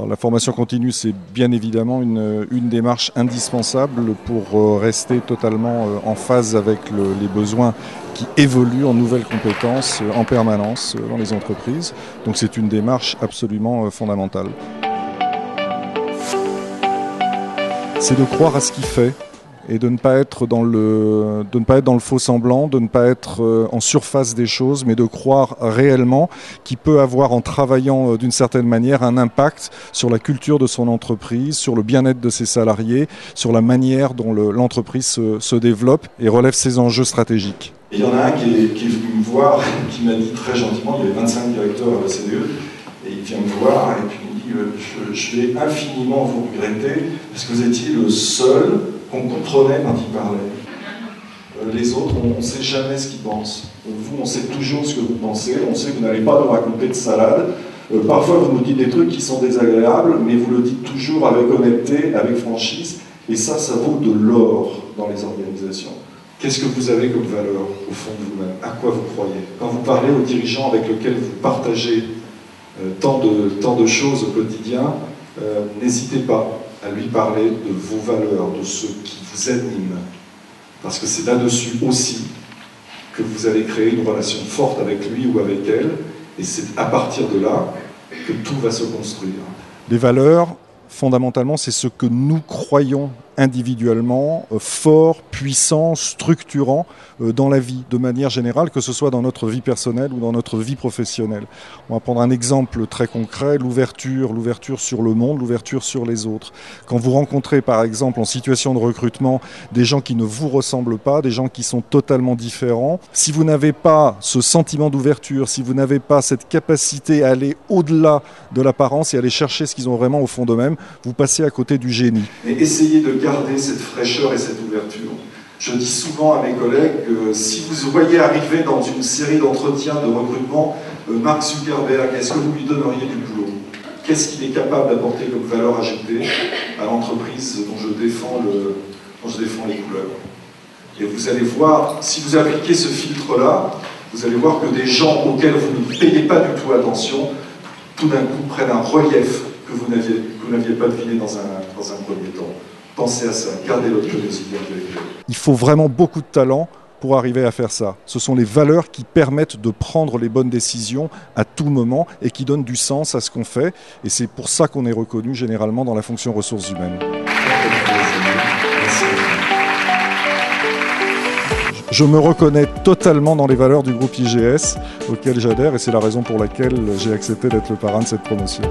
Alors, la formation continue, c'est bien évidemment une démarche indispensable pour rester totalement en phase avec les besoins qui évoluent en nouvelles compétences en permanence dans les entreprises. Donc c'est une démarche absolument fondamentale. C'est de croire à ce qu'il fait et de ne pas être dans le faux semblant, de ne pas être en surface des choses, mais de croire réellement qu'il peut avoir, en travaillant d'une certaine manière, un impact sur la culture de son entreprise, sur le bien-être de ses salariés, sur la manière dont l'entreprise se développe et relève ses enjeux stratégiques. Et il y en a un qui est venu me voir, qui m'a dit très gentiment, il y avait 25 directeurs à l'OCDE, et il vient me voir et puis il me dit je vais infiniment vous regretter parce que vous étiez le seul qu'on comprenait quand il parlait. Les autres, on ne sait jamais ce qu'ils pensent. Vous, on sait toujours ce que vous pensez, on sait que vous n'allez pas nous raconter de salade. Parfois, vous nous dites des trucs qui sont désagréables, mais vous le dites toujours avec honnêteté, avec franchise, et ça vaut de l'or dans les organisations. Qu'est-ce que vous avez comme valeur au fond de vous-même? À quoi vous croyez? Quand vous parlez aux dirigeants avec lesquels vous partagez tant de choses au quotidien, n'hésitez pas à lui parler de vos valeurs, de ce qui vous anime. Parce que c'est là-dessus aussi que vous allez créer une relation forte avec lui ou avec elle, et c'est à partir de là que tout va se construire. Les valeurs, fondamentalement, c'est ce que nous croyons individuellement, fort, puissant, structurant dans la vie, de manière générale, que ce soit dans notre vie personnelle ou dans notre vie professionnelle. On va prendre un exemple très concret, l'ouverture sur le monde, l'ouverture sur les autres. Quand vous rencontrez, par exemple, en situation de recrutement, des gens qui ne vous ressemblent pas, des gens qui sont totalement différents, si vous n'avez pas ce sentiment d'ouverture, si vous n'avez pas cette capacité à aller au-delà de l'apparence et aller chercher ce qu'ils ont vraiment au fond d'eux-mêmes, vous passez à côté du génie. Et essayez de garder cette fraîcheur et cette ouverture. Je dis souvent à mes collègues que si vous voyez arriver dans une série d'entretiens de recrutement Mark Zuckerberg, est-ce que vous lui donneriez du boulot? Qu'est-ce qu'il est capable d'apporter comme valeur ajoutée à l'entreprise dont je défends les couleurs? Et vous allez voir, si vous appliquez ce filtre-là, vous allez voir que des gens auxquels vous ne payez pas du tout attention, tout d'un coup prennent un relief que vous n'aviez pas deviné dans un premier temps. Pensez à ça, gardez votre curiosité intellectuelle. Il faut vraiment beaucoup de talent pour arriver à faire ça. Ce sont les valeurs qui permettent de prendre les bonnes décisions à tout moment et qui donnent du sens à ce qu'on fait. Et c'est pour ça qu'on est reconnu généralement dans la fonction ressources humaines. Je me reconnais totalement dans les valeurs du groupe IGS auquel j'adhère et c'est la raison pour laquelle j'ai accepté d'être le parrain de cette promotion.